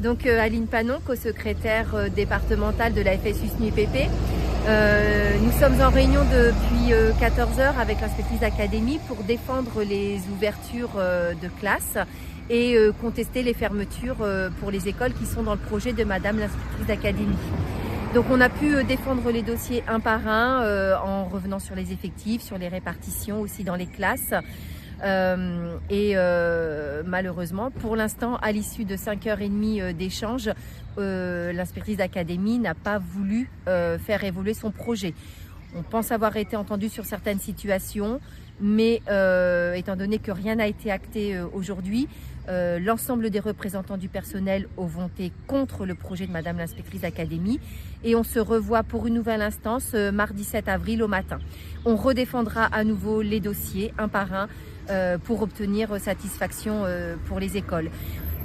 Donc Aline Panon, co-secrétaire départementale de la FSU SNUIPP. Nous sommes en réunion depuis 14 heures avec l'inspectrice d'académie pour défendre les ouvertures de classe et contester les fermetures pour les écoles qui sont dans le projet de Madame l'inspectrice d'académie. Donc on a pu défendre les dossiers un par un en revenant sur les effectifs, sur les répartitions aussi dans les classes. Malheureusement, pour l'instant, à l'issue de 5h30 d'échange, l'inspectrice d'académie n'a pas voulu faire évoluer son projet. On pense avoir été entendu sur certaines situations, mais étant donné que rien n'a été acté aujourd'hui, l'ensemble des représentants du personnel ont voté contre le projet de Madame l'inspectrice d'académie et on se revoit pour une nouvelle instance mardi 7 avril au matin. On redéfendra à nouveau les dossiers un par un pour obtenir satisfaction pour les écoles.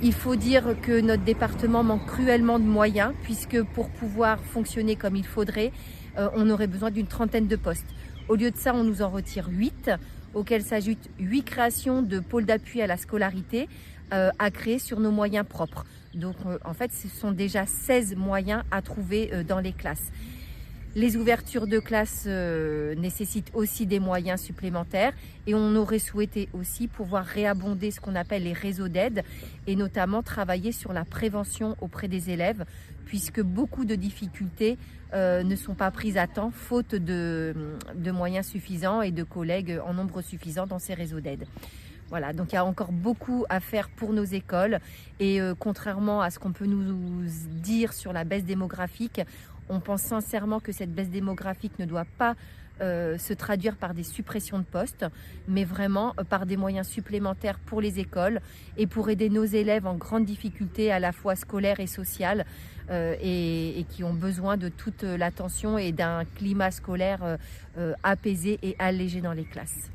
Il faut dire que notre département manque cruellement de moyens puisque pour pouvoir fonctionner comme il faudrait, on aurait besoin d'une trentaine de postes. Au lieu de ça, on nous en retire 8, auxquels s'ajoutent 8 créations de pôles d'appui à la scolarité à créer sur nos moyens propres. Donc en fait, ce sont déjà 16 moyens à trouver dans les classes. Les ouvertures de classe nécessitent aussi des moyens supplémentaires et on aurait souhaité aussi pouvoir réabonder ce qu'on appelle les réseaux d'aide et notamment travailler sur la prévention auprès des élèves puisque beaucoup de difficultés ne sont pas prises à temps faute de moyens suffisants et de collègues en nombre suffisant dans ces réseaux d'aide. Voilà, donc il y a encore beaucoup à faire pour nos écoles et contrairement à ce qu'on peut nous dire sur la baisse démographique, on pense sincèrement que cette baisse démographique ne doit pas se traduire par des suppressions de postes, mais vraiment par des moyens supplémentaires pour les écoles et pour aider nos élèves en grande difficulté à la fois scolaire et sociale et qui ont besoin de toute l'attention et d'un climat scolaire apaisé et allégé dans les classes.